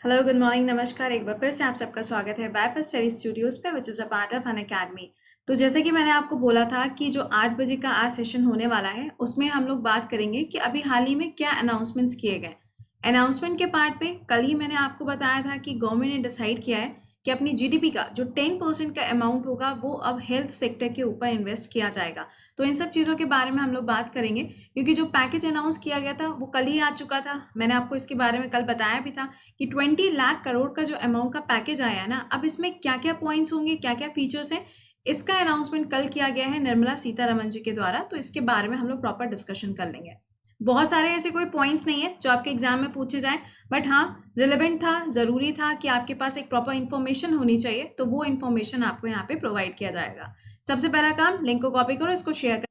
Hello good morning नमस्कार। एक बार फिर से आप सबका स्वागत है बायफर स्टडी स्टूडियोज पे which is a part of an academy. तो जैसे कि मैंने आपको बोला था कि जो 8 बजे का आज सेशन होने वाला है उसमें हम लोग बात करेंगे कि अभी हाल ही में क्या अनाउंसमेंट्स किए गए। अनाउंसमेंट के पार्ट पे कल ही मैंने आपको बताया था कि गवर्नमेंट ने डिसाइड किया है कि अपनी जीडीपी का जो 10% का अमाउंट होगा वो अब हेल्थ सेक्टर के ऊपर इन्वेस्ट किया जाएगा। तो इन सब चीज़ों के बारे में हम लोग बात करेंगे क्योंकि जो पैकेज अनाउंस किया गया था वो कल ही आ चुका था। मैंने आपको इसके बारे में कल बताया भी था कि 20 लाख करोड़ का जो अमाउंट का पैकेज आया है ना, अब इसमें क्या क्या पॉइंट्स होंगे, क्या क्या फीचर्स हैं, इसका अनाउंसमेंट कल किया गया है निर्मला सीतारमन जी के द्वारा। तो इसके बारे में हम लोग प्रॉपर डिस्कशन कर लेंगे। बहुत सारे ऐसे कोई पॉइंट्स नहीं है जो आपके एग्जाम में पूछे जाए, बट हाँ रिलेवेंट था, जरूरी था कि आपके पास एक प्रॉपर इन्फॉर्मेशन होनी चाहिए, तो वो इन्फॉर्मेशन आपको यहाँ पे प्रोवाइड किया जाएगा। सबसे पहला काम, लिंक को कॉपी करो, इसको शेयर कर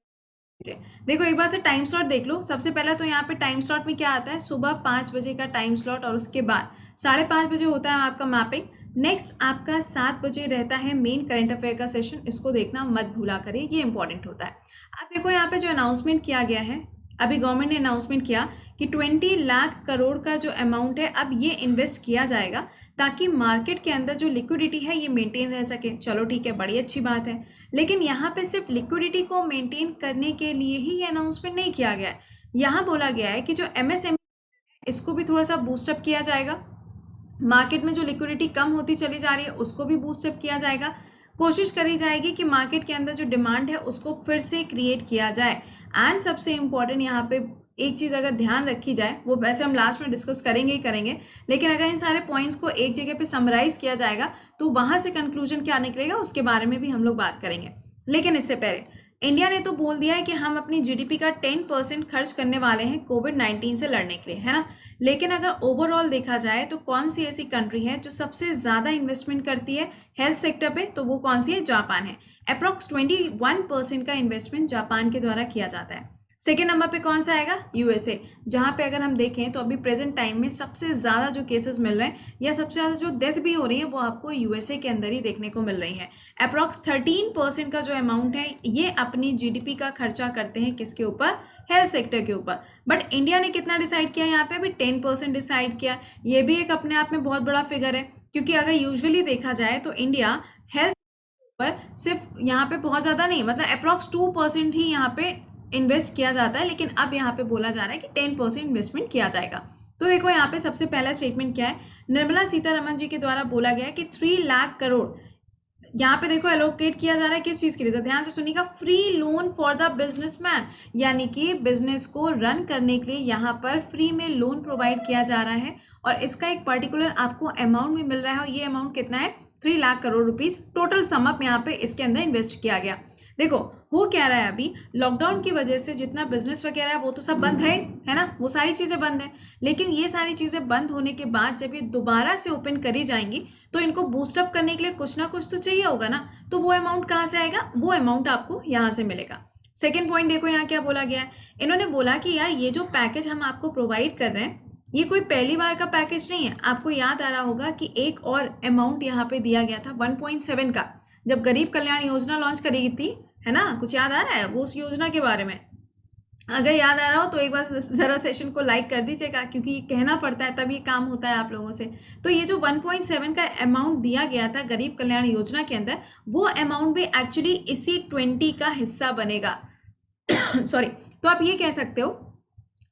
दीजिए। देखो एक बार से टाइम स्लॉट देख लो। सबसे पहला तो यहाँ पे टाइम स्लॉट में क्या आता है, सुबह 5 बजे का टाइम स्लॉट और उसके बाद 5:30 बजे होता है आपका मैपिंग। नेक्स्ट आपका 7 बजे रहता है मेन करंट अफेयर का सेशन, इसको देखना मत भूला करिए, ये इंपॉर्टेंट होता है। अब देखो यहाँ पे जो अनाउंसमेंट किया गया है, अभी गवर्नमेंट ने अनाउंसमेंट किया कि 20 लाख करोड़ का जो अमाउंट है अब ये इन्वेस्ट किया जाएगा ताकि मार्केट के अंदर जो लिक्विडिटी है ये मेंटेन रह सके। चलो ठीक है, बड़ी अच्छी बात है, लेकिन यहाँ पे सिर्फ लिक्विडिटी को मेंटेन करने के लिए ही ये अनाउंसमेंट नहीं किया गया है। यहाँ बोला गया है कि जो एमएसएमई इसको भी थोड़ा सा बूस्टअप किया जाएगा। मार्केट में जो लिक्विडिटी कम होती चली जा रही है उसको भी बूस्टअप किया जाएगा। कोशिश करी जाएगी कि मार्केट के अंदर जो डिमांड है उसको फिर से क्रिएट किया जाए। एंड सबसे इम्पॉर्टेंट यहाँ पे एक चीज़ अगर ध्यान रखी जाए, वो वैसे हम लास्ट में डिस्कस करेंगे ही करेंगे, लेकिन अगर इन सारे पॉइंट्स को एक जगह पे समराइज किया जाएगा तो वहां से कंक्लूजन क्या निकलेगा उसके बारे में भी हम लोग बात करेंगे। लेकिन इससे पहले इंडिया ने तो बोल दिया है कि हम अपनी जीडीपी का 10% खर्च करने वाले हैं कोविड-19 से लड़ने के लिए, है ना। लेकिन अगर ओवरऑल देखा जाए तो कौन सी ऐसी कंट्री है जो सबसे ज़्यादा इन्वेस्टमेंट करती है हेल्थ सेक्टर पे, तो वो कौन सी है, जापान है। अप्रॉक्स 21% का इन्वेस्टमेंट जापान के द्वारा किया जाता है। सेकेंड नंबर पे कौन सा आएगा, यूएसए, जहाँ पे अगर हम देखें तो अभी प्रेजेंट टाइम में सबसे ज़्यादा जो केसेस मिल रहे हैं या सबसे ज़्यादा जो डेथ भी हो रही है वो आपको यूएसए के अंदर ही देखने को मिल रही है। अप्रॉक्स 13% का जो अमाउंट है ये अपनी जीडीपी का खर्चा करते हैं किसके ऊपर, हेल्थ सेक्टर के ऊपर। बट इंडिया ने कितना डिसाइड किया यहाँ पे, अभी 10% डिसाइड किया। ये भी एक अपने आप में बहुत बड़ा फिगर है, क्योंकि अगर यूजुअली देखा जाए तो इंडिया हेल्थ पर सिर्फ यहाँ पे बहुत ज़्यादा नहीं, मतलब अप्रॉक्स 2% ही यहाँ पे इन्वेस्ट किया जाता है, लेकिन अब यहाँ पे बोला जा रहा है कि 10% इन्वेस्टमेंट किया जाएगा। तो देखो यहाँ पे सबसे पहला स्टेटमेंट क्या है, निर्मला सीतारमन जी के द्वारा बोला गया है कि 3 लाख करोड़ यहाँ पे देखो एलोकेट किया जा रहा है किस चीज के लिए, तो ध्यान से सुनिएगा, free loan for the businessman, यानी कि बिजनेस को रन करने के लिए यहाँ पर फ्री में लोन प्रोवाइड किया जा रहा है और इसका एक पर्टिकुलर आपको अमाउंट भी मिल रहा है और ये अमाउंट कितना है, 3 lakh crore rupees total sum up यहाँ पे इसके अंदर इन्वेस्ट किया गया। देखो हो क्या रहा है, अभी लॉकडाउन की वजह से जितना बिजनेस वगैरह है वो तो सब बंद है ना, वो सारी चीजें बंद है। लेकिन ये सारी चीजें बंद होने के बाद जब ये दोबारा से ओपन करी जाएंगी तो इनको बूस्टअप करने के लिए कुछ ना कुछ तो चाहिए होगा ना, तो वो अमाउंट कहाँ से आएगा, वो अमाउंट आपको यहाँ से मिलेगा। सेकेंड पॉइंट देखो यहाँ क्या बोला गया है, इन्होंने बोला कि यार ये जो पैकेज हम आपको प्रोवाइड कर रहे हैं ये कोई पहली बार का पैकेज नहीं है। आपको याद आ रहा होगा कि एक और अमाउंट यहाँ पे दिया गया था 1.7 का, जब गरीब कल्याण योजना लॉन्च करी थी, है ना, कुछ याद आ रहा है वो उस योजना के बारे में? अगर याद आ रहा हो तो एक बार जरा सेशन को लाइक कर दीजिएगा, क्योंकि ये कहना पड़ता है तभी काम होता है आप लोगों से। तो ये जो 1.7 का अमाउंट दिया गया था गरीब कल्याण योजना के अंदर, वो अमाउंट भी एक्चुअली इसी 20 का हिस्सा बनेगा। सॉरी, तो आप ये कह सकते हो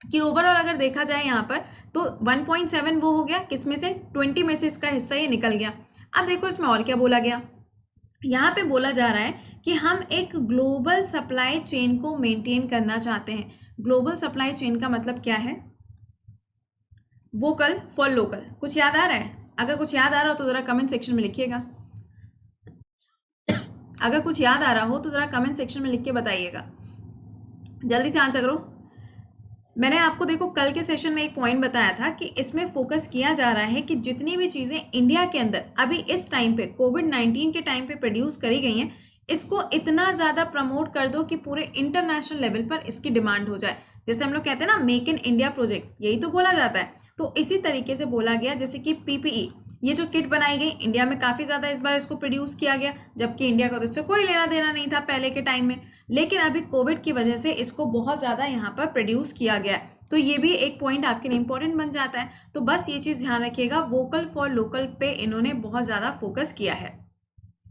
कि ओवरऑल अगर देखा जाए यहाँ पर तो 1.7 वो हो गया किसमें से, 20 में से इसका हिस्सा ये निकल गया। अब देखो इसमें और क्या बोला गया, यहाँ पे बोला जा रहा है कि हम एक ग्लोबल सप्लाई चेन को मेंटेन करना चाहते हैं। ग्लोबल सप्लाई चेन का मतलब क्या है, वोकल फॉर लोकल। कुछ याद आ रहा है? अगर कुछ याद आ रहा हो तो जरा कमेंट सेक्शन में लिखिएगा। अगर कुछ याद आ रहा हो तो जरा कमेंट सेक्शन में लिख के बताइएगा, जल्दी से आंसर करो। मैंने आपको देखो कल के सेशन में एक पॉइंट बताया था कि इसमें फोकस किया जा रहा है कि जितनी भी चीजें इंडिया के अंदर अभी इस टाइम पे कोविड-19 के टाइम पे प्रोड्यूस करी गई हैं, इसको इतना ज्यादा प्रमोट कर दो कि पूरे इंटरनेशनल लेवल पर इसकी डिमांड हो जाए। जैसे हम लोग कहते हैं ना मेक इन इंडिया प्रोजेक्ट, यही तो बोला जाता है। तो इसी तरीके से बोला गया, जैसे कि पीपीई, ये जो किट बनाई गई इंडिया में काफी ज्यादा इस बार इसको प्रोड्यूस किया गया, जबकि इंडिया का तो इससे कोई लेना देना नहीं था पहले के टाइम में, लेकिन अभी कोविड की वजह से इसको बहुत ज़्यादा यहाँ पर प्रोड्यूस किया गया है। तो ये भी एक पॉइंट आपके लिए इंपॉर्टेंट बन जाता है। तो बस ये चीज ध्यान रखिएगा, वोकल फॉर लोकल पे इन्होंने बहुत ज्यादा फोकस किया है।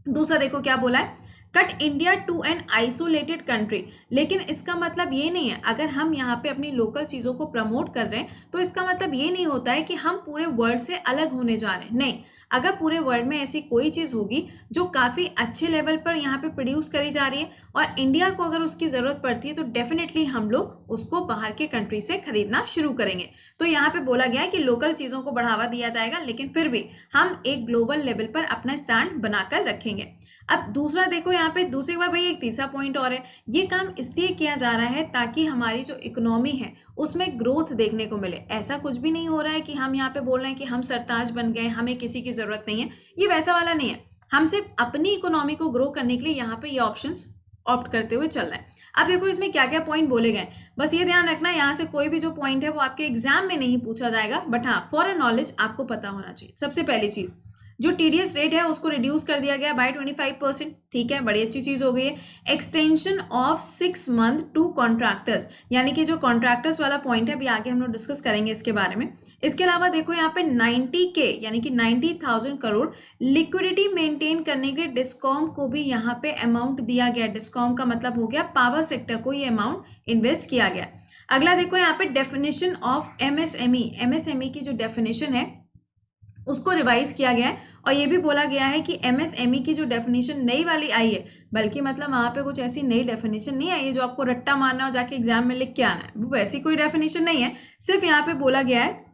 दूसरा देखो क्या बोला है, cut India to an isolated country. लेकिन इसका मतलब ये नहीं है, अगर हम यहाँ पे अपनी लोकल चीजों को प्रमोट कर रहे हैं तो इसका मतलब ये नहीं होता है कि हम पूरे वर्ल्ड से अलग होने जा रहे हैं। नहीं, अगर पूरे वर्ल्ड में ऐसी कोई चीज होगी जो काफी अच्छे लेवल पर यहाँ पे प्रोड्यूस करी जा रही है और इंडिया को अगर उसकी जरूरत पड़ती है तो डेफिनेटली हम लोग उसको बाहर के कंट्री से खरीदना शुरू करेंगे। तो यहाँ पे बोला गया है कि लोकल चीजों को बढ़ावा दिया जाएगा, लेकिन फिर भी हम एक ग्लोबल लेवल पर अपना स्टैंड बनाकर रखेंगे। अब दूसरा देखो यहाँ पे दूसरे बार भाई एक तीसरा पॉइंट और है, ये काम इसलिए किया जा रहा है ताकि हमारी जो इकोनॉमी है उसमें ग्रोथ देखने को मिले। ऐसा कुछ भी नहीं हो रहा है कि हम यहाँ पे बोल रहे हैं कि हम सरताज बन गए, हमें किसी की जरूरत नहीं है, ये वैसा वाला नहीं है। हम सिर्फ अपनी इकोनॉमी को ग्रो करने के लिए यहाँ पे ये ऑप्शंस ऑप्ट करते हुए चल रहे हैं। अब देखो इसमें क्या क्या पॉइंट बोले गए, बस ये ध्यान रखना यहाँ से कोई भी जो पॉइंट है वो आपके एग्जाम में नहीं पूछा जाएगा, बट हाँ फॉर नॉलेज आपको पता होना चाहिए। सबसे पहली चीज, जो टीडीएस रेट है उसको रिड्यूस कर दिया गया बाय 25%, ठीक है, बड़ी अच्छी चीज हो गई है। Extension of 6 month to contractors, यानी कि जो कॉन्ट्रैक्टर्स वाला पॉइंट है अभी आगे हम लोग डिस्कस करेंगे इसके बारे में। इसके अलावा देखो यहाँ पे 90K यानी कि 90,000 करोड़ लिक्विडिटी मेंटेन करने के लिए डिस्कॉम को भी यहाँ पे अमाउंट दिया गया। डिस्कॉम का मतलब हो गया पावर सेक्टर को ये अमाउंट इन्वेस्ट किया गया। अगला देखो यहाँ पे डेफिनेशन ऑफ एमएसएमई, एमएसएमई की जो डेफिनेशन है उसको रिवाइज किया गया है और ये भी बोला गया है कि एमएसएमई की जो डेफिनेशन नई वाली आई है, बल्कि मतलब वहां पे कुछ ऐसी नई डेफिनेशन नहीं आई है जो आपको रट्टा मारना हो जाके एग्जाम में लिख के आना है, वो वैसी कोई डेफिनेशन नहीं है। सिर्फ यहाँ पे बोला गया है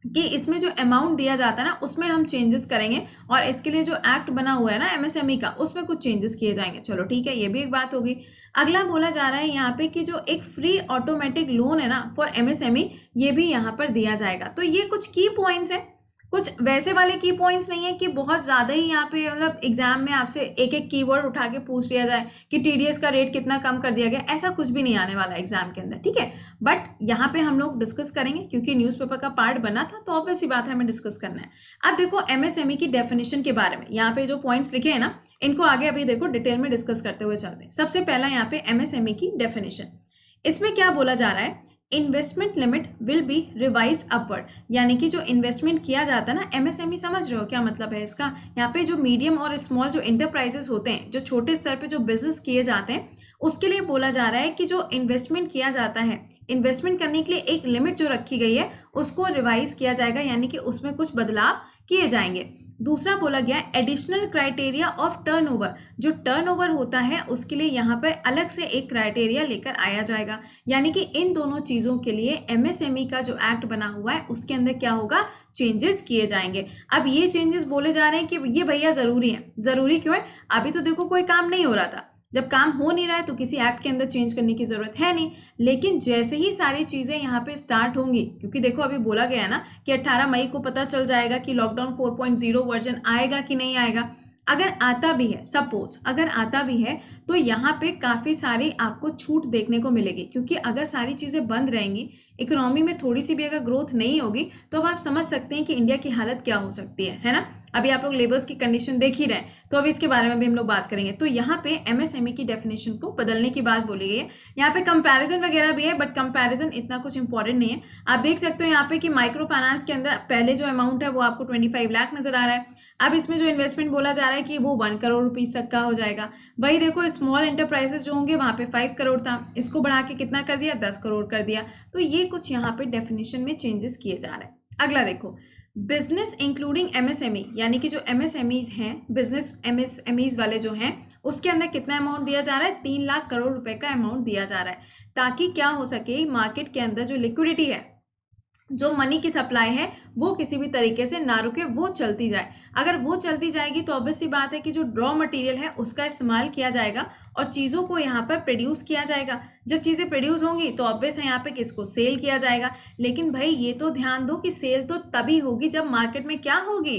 कि इसमें जो अमाउंट दिया जाता है ना उसमें हम चेंजेस करेंगे और इसके लिए जो एक्ट बना हुआ है ना एमएसएमई का उसमें कुछ चेंजेस किए जाएंगे। चलो ठीक है, ये भी एक बात होगी। अगला बोला जा रहा है यहाँ पे कि जो एक फ्री ऑटोमेटिक लोन है ना फॉर एमएसएमई, ये भी यहाँ पर दिया जाएगा। तो ये कुछ की पॉइंट्स है, कुछ वैसे वाले की पॉइंट्स नहीं है कि बहुत ज्यादा ही यहाँ पे मतलब एग्जाम में आपसे एक एक कीवर्ड उठा के पूछ लिया जाए कि टीडीएस का रेट कितना कम कर दिया गया, ऐसा कुछ भी नहीं आने वाला एग्जाम के अंदर, ठीक है। बट यहाँ पे हम लोग डिस्कस करेंगे क्योंकि न्यूज़पेपर का पार्ट बना था तो ऑब्वियस सी बात है हमें डिस्कस करना है। अब देखो एमएसएमई की डेफिनेशन के बारे में यहाँ पे जो पॉइंट्स लिखे हैं ना इनको आगे अभी देखो डिटेल में डिस्कस करते हुए चलते हैं। सबसे पहला यहाँ पे एमएसएमई की डेफिनेशन, इसमें क्या बोला जा रहा है, investment limit will be revised upward, यानी कि जो इन्वेस्टमेंट किया जाता है ना एमएसएमई, समझ रहे हो क्या मतलब है इसका। यहाँ पे जो मीडियम और स्मॉल जो इंटरप्राइजेस होते हैं, जो छोटे स्तर पे जो बिजनेस किए जाते हैं, उसके लिए बोला जा रहा है कि जो इन्वेस्टमेंट किया जाता है, इन्वेस्टमेंट करने के लिए एक लिमिट जो रखी गई है उसको रिवाइज किया जाएगा, यानी कि उसमें कुछ बदलाव किए जाएंगे। दूसरा बोला गया एडिशनल क्राइटेरिया ऑफ टर्नओवर, जो टर्नओवर होता है उसके लिए यहाँ पर अलग से एक क्राइटेरिया लेकर आया जाएगा, यानी कि इन दोनों चीजों के लिए एमएसएमई का जो एक्ट बना हुआ है उसके अंदर क्या होगा, चेंजेस किए जाएंगे। अब ये चेंजेस बोले जा रहे हैं कि ये भैया जरूरी है, जरूरी क्यों है, अभी तो देखो कोई काम नहीं हो रहा था, जब काम हो नहीं रहा है तो किसी एक्ट के अंदर चेंज करने की जरूरत है नहीं, लेकिन जैसे ही सारी चीजें यहाँ पे स्टार्ट होंगी, क्योंकि देखो अभी बोला गया है ना कि 18 मई को पता चल जाएगा कि लॉकडाउन 4.0 वर्जन आएगा कि नहीं आएगा। अगर आता भी है, सपोज अगर आता भी है तो यहाँ पे काफी सारी आपको छूट देखने को मिलेगी, क्योंकि अगर सारी चीजें बंद रहेंगी, इकोनॉमी में थोड़ी सी भी अगर ग्रोथ नहीं होगी तो अब आप समझ सकते हैं कि इंडिया की हालत क्या हो सकती है ना। अभी आप लोग लेबर्स की कंडीशन देख ही रहे हैं, तो अब इसके बारे में भी हम लोग बात करेंगे। तो यहाँ पे एमएसएमई की डेफिनेशन को बदलने की बात बोली गई है। यहाँ पे कंपैरिजन वगैरह भी है, बट कंपैरिजन इतना कुछ इंपॉर्टेंट नहीं है। आप देख सकते हो यहाँ पे कि माइक्रो फाइनेंस के अंदर पहले जो अमाउंट है वो आपको 25 लाख नजर आ रहा है, अब इसमें जो इन्वेस्टमेंट बोला जा रहा है कि वो 1 करोड़ रुपीज तक का हो जाएगा। वही देखो स्मॉल एंटरप्राइजेस जो होंगे वहां पे 5 करोड़ था, इसको बढ़ा के कितना कर दिया, 10 करोड़ कर दिया। तो ये कुछ यहाँ पे डेफिनेशन में चेंजेस किए जा रहे हैं। अगला देखो बिजनेस इंक्लूडिंग एमएसएमई, यानी कि जो एमएसएमईज हैं, बिजनेस एमएसएमईज वाले जो हैं, उसके अंदर कितना अमाउंट दिया जा रहा है, 3 लाख करोड़ रुपए का अमाउंट दिया जा रहा है, ताकि क्या हो सके, मार्केट के अंदर जो लिक्विडिटी है, जो मनी की सप्लाई है, वो किसी भी तरीके से ना रुके, वो चलती जाए। अगर वो चलती जाएगी तो ऑब्वियस सी बात है कि जो रॉ मटेरियल है उसका इस्तेमाल किया जाएगा और चीज़ों को यहाँ पर प्रोड्यूस किया जाएगा। जब चीज़ें प्रोड्यूस होंगी तो ऑब्वियस है यहाँ पे किसको, सेल किया जाएगा। लेकिन भाई ये तो ध्यान दो कि सेल तो तभी होगी जब मार्केट में क्या होगी,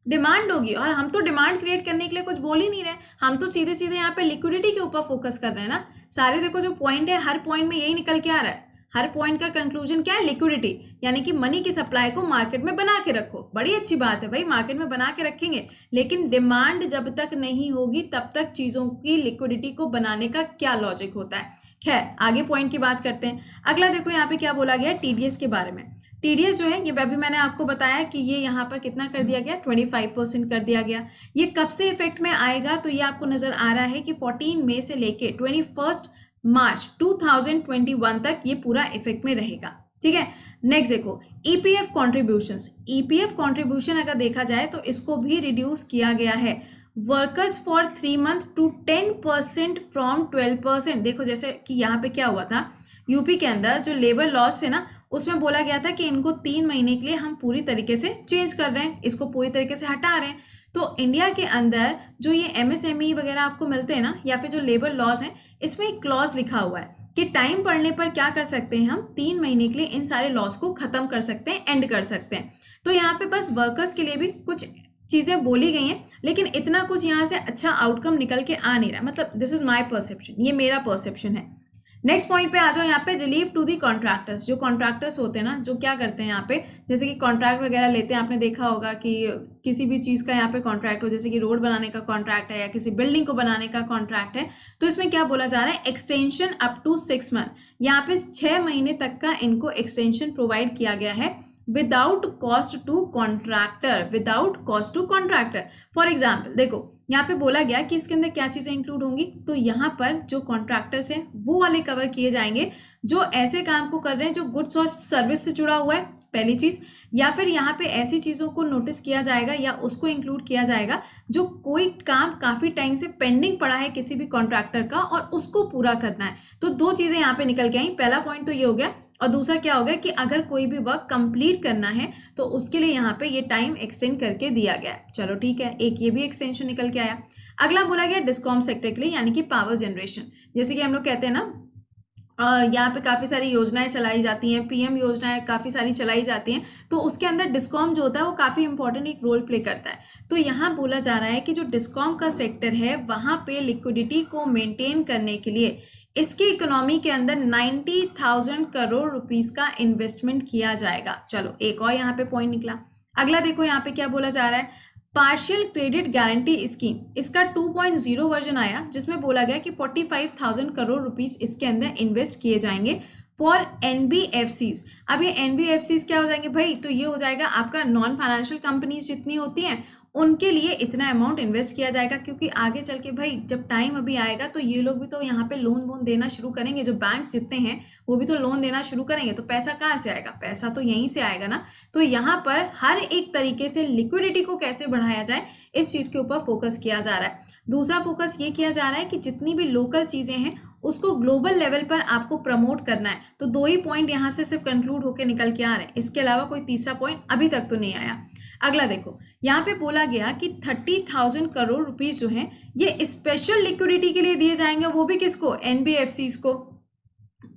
डिमांड होगी। और हम तो डिमांड क्रिएट करने के लिए कुछ बोल ही नहीं रहे, हम तो सीधे सीधे यहाँ पे लिक्विडिटी के ऊपर फोकस कर रहे हैं ना। सारे देखो जो पॉइंट है, हर पॉइंट में यही निकल के आ रहा है, हर पॉइंट का कंक्लूजन क्या है? लिक्विडिटी, यानी कि मनी की सप्लाई को मार्केट में बना के रखो। बड़ी अच्छी बात है भाई, मार्केट में बना के रखेंगे, लेकिन डिमांड जब तक नहीं होगी तब तक चीजों की लिक्विडिटी को बनाने का क्या लॉजिक होता है। खैर, आगे पॉइंट की बात करते हैं। अगला देखो यहाँ पे क्या बोला गया टीडीएस के बारे में। टीडीएस जो है, ये अभी मैंने आपको बताया कि ये यहाँ पर कितना कर दिया गया, 25% कर दिया गया। ये कब से इफेक्ट में आएगा? तो ये आपको नजर आ रहा है कि 14 मई से लेके 21 मार्च 2021 तक ये पूरा इफेक्ट में रहेगा। ठीक है, नेक्स्ट देखो ईपीएफ कॉन्ट्रीब्यूशंस। ईपीएफ कॉन्ट्रीब्यूशन अगर देखा जाए तो इसको भी रिड्यूस किया गया है workers for 3 month to 10% from 12%। देखो जैसे कि यहाँ पे क्या हुआ था, यूपी के अंदर जो लेबर लॉस थे ना, उसमें बोला गया था कि इनको 3 महीने के लिए हम पूरी तरीके से चेंज कर रहे हैं, इसको पूरी तरीके से हटा रहे हैं। तो इंडिया के अंदर जो ये एमएसएमई वगैरह आपको मिलते हैं ना, या फिर जो लेबर लॉज हैं, इसमें एक क्लॉज लिखा हुआ है कि टाइम पड़ने पर क्या कर सकते हैं, हम 3 महीने के लिए इन सारे लॉस को खत्म कर सकते हैं, एंड कर सकते हैं। तो यहाँ पे बस वर्कर्स के लिए भी कुछ चीजें बोली गई हैं, लेकिन इतना कुछ यहाँ से अच्छा आउटकम निकल के आ नहीं रहा। मतलब दिस इज माय परसेप्शन, ये मेरा परसेप्शन है। नेक्स्ट पॉइंट पे आ जाओ, यहाँ पे रिलीफ टू दी कॉन्ट्रैक्टर्स। जो कॉन्ट्रैक्टर्स होते हैं ना, जो क्या करते हैं यहाँ पे, जैसे कि कॉन्ट्रैक्ट वगैरह लेते हैं, आपने देखा होगा कि किसी भी चीज़ का यहाँ पे कॉन्ट्रैक्ट हो, जैसे कि रोड बनाने का कॉन्ट्रैक्ट है या किसी बिल्डिंग को बनाने का कॉन्ट्रैक्ट है, तो इसमें क्या बोला जा रहा है, एक्सटेंशन अप टू 6 मंथ। यहाँ पे 6 महीने तक का इनको एक्सटेंशन प्रोवाइड किया गया है without cost to contractor, without cost to contractor. For example देखो यहाँ पे बोला गया कि इसके अंदर क्या चीजें इंक्लूड होंगी, तो यहाँ पर जो कॉन्ट्रैक्टर्स हैं वो वाले कवर किए जाएंगे जो ऐसे काम को कर रहे हैं जो गुड्स और सर्विस से जुड़ा हुआ है, पहली चीज। या फिर यहाँ पे ऐसी चीजों को नोटिस किया जाएगा या उसको इंक्लूड किया जाएगा जो कोई काम काफी टाइम से पेंडिंग पड़ा है किसी भी कॉन्ट्रैक्टर का और उसको पूरा करना है। तो दो चीजें यहाँ पे निकल के आई, पहला पॉइंट तो ये हो गया, और दूसरा क्या हो गया कि अगर कोई भी वर्क कंप्लीट करना है तो उसके लिए यहाँ पे ये टाइम एक्सटेंड करके दिया गया है। चलो ठीक है, एक ये भी एक्सटेंशन निकल के आया। अगला बोला गया डिस्कॉम सेक्टर के लिए, यानी कि पावर जनरेशन। जैसे कि हम लोग कहते हैं ना, यहाँ पे काफ़ी सारी योजनाएं चलाई जाती हैं, पीएम योजनाएं काफ़ी सारी चलाई जाती हैं, तो उसके अंदर डिस्कॉम जो होता है वो काफ़ी इंपॉर्टेंट एक रोल प्ले करता है। तो यहाँ बोला जा रहा है कि जो डिस्कॉम का सेक्टर है वहाँ पे लिक्विडिटी को मेंटेन करने के लिए इसकी इकोनॉमी के अंदर 90,000 करोड़ रुपीस का इन्वेस्टमेंट किया जाएगा। चलो एक और यहाँ पे पॉइंट निकला। अगला देखो यहाँ पे क्या बोला जा रहा है, पार्शियल क्रेडिट गारंटी स्कीम, इसका 2.0 वर्जन आया जिसमें बोला गया कि 45,000 करोड़ रुपीस इसके अंदर इन्वेस्ट किए जाएंगे फॉर एनबीएफसीज। अब ये एनबीएफसीज क्या हो जाएंगे भाई, तो ये हो जाएगा आपका नॉन फाइनेंशियल कंपनीज जितनी होती हैं उनके लिए इतना अमाउंट इन्वेस्ट किया जाएगा, क्योंकि आगे चल के भाई जब टाइम अभी आएगा तो ये लोग भी तो यहाँ पे लोन वोन देना शुरू करेंगे, जो बैंक्स जितने हैं वो भी तो लोन देना शुरू करेंगे, तो पैसा कहाँ से आएगा, पैसा तो यहीं से आएगा ना। तो यहाँ पर हर एक तरीके से लिक्विडिटी को कैसे बढ़ाया जाए इस चीज के ऊपर फोकस किया जा रहा है। दूसरा फोकस ये किया जा रहा है कि जितनी भी लोकल चीजें हैं उसको ग्लोबल लेवल पर आपको प्रमोट करना है। तो दो ही पॉइंट यहाँ से सिर्फ कंक्लूड होकर निकल के आ रहे हैं, इसके अलावा कोई तीसरा पॉइंट अभी तक तो नहीं आया। अगला देखो यहाँ पे बोला गया कि 30,000 करोड़ रुपीस जो हैं ये स्पेशल लिक्विडिटी के लिए दिए जाएंगे, वो भी किसको, एनबीएफसीज को।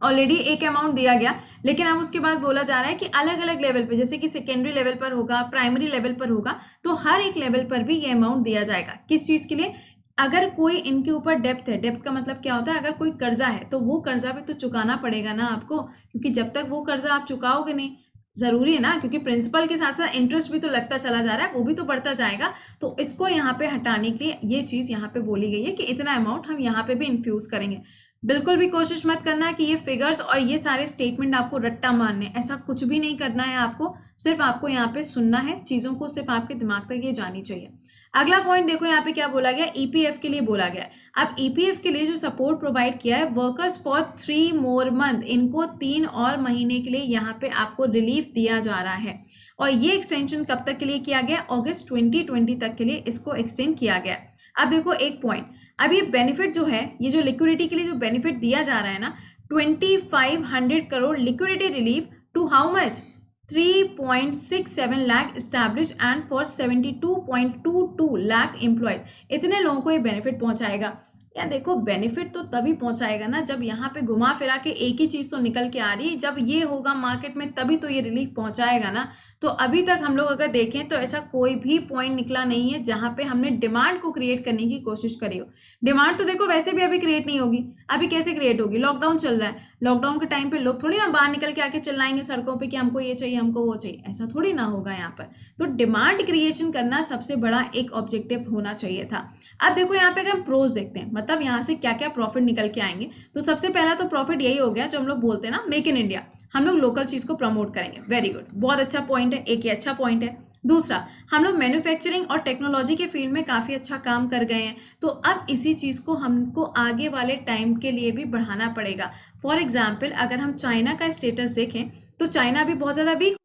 ऑलरेडी एक अमाउंट दिया गया, लेकिन अब उसके बाद बोला जा रहा है कि अलग अलग लेवल पे, जैसे कि सेकेंडरी लेवल पर होगा, प्राइमरी लेवल पर होगा, तो हर एक लेवल पर भी ये अमाउंट दिया जाएगा। किस चीज के लिए, अगर कोई इनके ऊपर डेप्थ है, डेप्थ का मतलब क्या होता है, अगर कोई कर्जा है तो वो कर्जा भी तो चुकाना पड़ेगा ना आपको, क्योंकि जब तक वो कर्जा आप चुकाओगे नहीं, जरूरी है ना, क्योंकि प्रिंसिपल के साथ साथ इंटरेस्ट भी तो लगता चला जा रहा है, वो भी तो बढ़ता जाएगा। तो इसको यहाँ पे हटाने के लिए ये चीज यहाँ पे बोली गई है कि इतना अमाउंट हम यहाँ पे भी इन्फ्यूज करेंगे। बिल्कुल भी कोशिश मत करना कि ये फिगर्स और ये सारे स्टेटमेंट आपको रट्टा मारने, ऐसा कुछ भी नहीं करना है आपको, सिर्फ आपको यहाँ पे सुनना है, चीजों को सिर्फ आपके दिमाग तक ये जानी चाहिए। अगला पॉइंट देखो यहाँ पे क्या बोला गया, ईपीएफ के लिए बोला गया। अब ईपीएफ के लिए जो सपोर्ट प्रोवाइड किया है, वर्कर्स फॉर 3 मोर मंथ, इनको 3 और महीने के लिए यहाँ पे आपको रिलीफ दिया जा रहा है। और ये एक्सटेंशन कब तक के लिए किया गया, अगस्त 2020 तक के लिए इसको एक्सटेंड किया गया। अब देखो एक पॉइंट, अब ये बेनिफिट जो है, ये जो लिक्विडिटी के लिए जो बेनिफिट दिया जा रहा है ना, 2500 crore liquidity relief to how much, 3.67 lakh established and for 72.22 lakh employees, इतने लोगों को ये बेनिफिट पहुंचाएगा। यार देखो बेनिफिट तो तभी पहुंचाएगा ना जब यहाँ पे घुमा फिरा के एक ही चीज तो निकल के आ रही है, जब ये होगा मार्केट में तभी तो ये रिलीफ पहुंचाएगा ना। तो अभी तक हम लोग अगर देखें तो ऐसा कोई भी पॉइंट निकला नहीं है जहां पे हमने डिमांड को क्रिएट करने की कोशिश करी हो। डिमांड तो देखो वैसे भी अभी क्रिएट नहीं होगी, अभी कैसे क्रिएट होगी, लॉकडाउन चल रहा है, लॉकडाउन के टाइम पे लोग थोड़ी ना बाहर निकल के आके चिल्लाएंगे सड़कों पे कि हमको ये चाहिए, हमको वो चाहिए, ऐसा थोड़ी ना होगा यहाँ पर। तो डिमांड क्रिएशन करना सबसे बड़ा एक ऑब्जेक्टिव होना चाहिए था। अब देखो यहाँ पे अगर हम प्रोज देखते हैं, मतलब यहाँ से क्या क्या प्रॉफिट निकल के आएंगे, तो सबसे पहला तो प्रॉफिट यही हो गया जो हम लोग बोलते हैं ना, मेक इन इंडिया, हम लोग लोकल चीज को प्रमोट करेंगे। वेरी गुड, बहुत अच्छा पॉइंट है, एक ये अच्छा पॉइंट है। दूसरा, हम लोग मैन्युफैक्चरिंग और टेक्नोलॉजी के फील्ड में काफी अच्छा काम कर गए हैं, तो अब इसी चीज को हमको आगे वाले टाइम के लिए भी बढ़ाना पड़ेगा। फॉर एग्जाम्पल, अगर हम चाइना का स्टेटस देखें तो चाइना भी बहुत ज्यादा वीक।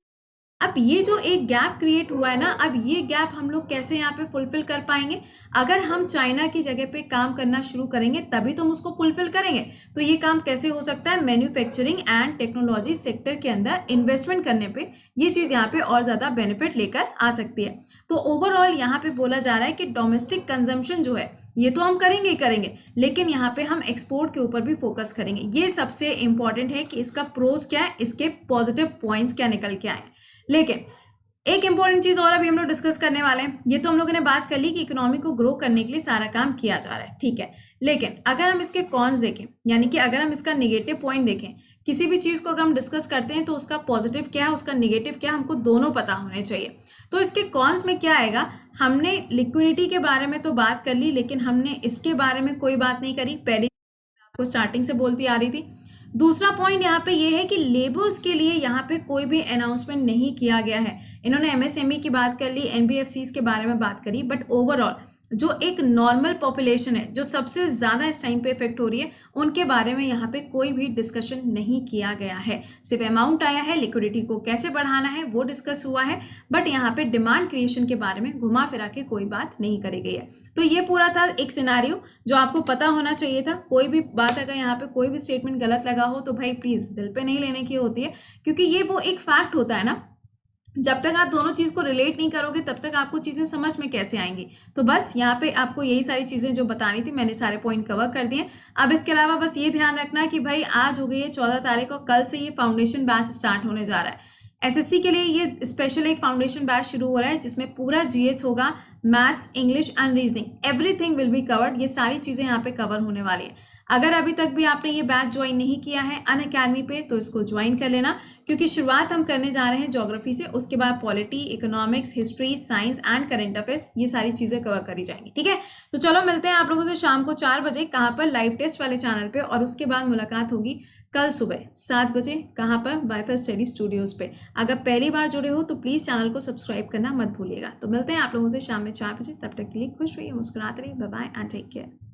अब ये जो एक गैप क्रिएट हुआ है ना, अब ये गैप हम लोग कैसे यहाँ पे फुलफिल कर पाएंगे? अगर हम चाइना की जगह पे काम करना शुरू करेंगे तभी तो हम उसको फुलफिल करेंगे। तो ये काम कैसे हो सकता है? मैन्युफैक्चरिंग एंड टेक्नोलॉजी सेक्टर के अंदर इन्वेस्टमेंट करने पे ये चीज यहाँ पे और ज्यादा बेनिफिट लेकर आ सकती है। तो ओवरऑल यहाँ पे बोला जा रहा है कि डोमेस्टिक कंजम्पशन जो है ये तो हम करेंगे ही करेंगे, लेकिन यहाँ पे हम एक्सपोर्ट के ऊपर भी फोकस करेंगे। ये सबसे इंपॉर्टेंट है कि इसका प्रोज क्या है, इसके पॉजिटिव पॉइंट्स क्या निकल के आए। लेकिन एक इंपॉर्टेंट चीज और अभी हम लोग डिस्कस करने वाले हैं। ये तो हम लोगों ने बात कर ली कि इकोनॉमी को ग्रो करने के लिए सारा काम किया जा रहा है, ठीक है, लेकिन अगर हम इसके कॉन्स देखें, यानी कि अगर हम इसका निगेटिव पॉइंट देखें, किसी भी चीज को अगर हम डिस्कस करते हैं तो उसका पॉजिटिव क्या है, उसका निगेटिव क्या है, हमको दोनों पता होने चाहिए। तो इसके कॉन्स में क्या आएगा? हमने लिक्विडिटी के बारे में तो बात कर ली, लेकिन हमने इसके बारे में कोई बात नहीं करी, पहले आपको स्टार्टिंग से बोलती आ रही थी। दूसरा पॉइंट यहाँ पे ये है कि लेबर्स के लिए यहाँ पे कोई भी अनाउंसमेंट नहीं किया गया है। इन्होंने एमएसएमई की बात कर ली, एनबीएफसीज के बारे में बात करी, बट ओवरऑल जो एक नॉर्मल पॉपुलेशन है जो सबसे ज्यादा इस टाइम पे इफेक्ट हो रही है, उनके बारे में यहाँ पे कोई भी डिस्कशन नहीं किया गया है। सिर्फ अमाउंट आया है, लिक्विडिटी को कैसे बढ़ाना है वो डिस्कस हुआ है, बट यहाँ पे डिमांड क्रिएशन के बारे में घुमा फिरा के कोई बात नहीं करी गई है। तो ये पूरा था एक सिनारियो जो आपको पता होना चाहिए था। कोई भी बात अगर यहाँ पे कोई भी स्टेटमेंट गलत लगा हो तो भाई प्लीज दिल पे नहीं लेने की होती है, क्योंकि ये वो एक फैक्ट होता है ना, जब तक आप दोनों चीज को रिलेट नहीं करोगे तब तक आपको चीजें समझ में कैसे आएंगी। तो बस यहाँ पे आपको यही सारी चीजें जो बतानी थी मैंने सारे पॉइंट कवर कर दिए। अब इसके अलावा बस ये ध्यान रखना कि भाई आज हो गई है 14 तारीख और कल से ये फाउंडेशन बैच स्टार्ट होने जा रहा है। एसएससी के लिए ये स्पेशल एक फाउंडेशन बैच शुरू हो रहा है जिसमें पूरा जीएस होगा, maths, English and reasoning, everything will be covered. ये सारी चीजें यहाँ पे कवर होने वाली है। अगर अभी तक भी आपने ये बैच ज्वाइन नहीं किया है अनअकैडमी पे तो इसको ज्वाइन कर लेना, क्योंकि शुरुआत हम करने जा रहे हैं ज्योग्राफी से, उसके बाद polity, economics, history, science and current affairs, ये सारी चीजें कवर करी जाएंगी, ठीक है। तो चलो मिलते हैं आप लोगों से शाम को 4 बजे, कहाँ पर? लाइव टेस्ट वाले चैनल पे, और उसके बाद मुलाकात होगी कल सुबह 7 बजे, कहाँ पर? बायफेस स्टडी स्टूडियोज पे। अगर पहली बार जुड़े हो तो प्लीज चैनल को सब्सक्राइब करना मत भूलिएगा। तो मिलते हैं आप लोगों से शाम में 4 बजे, तब तक के लिए खुश रहिए, मुस्कुराते रहिए, bye bye and take care.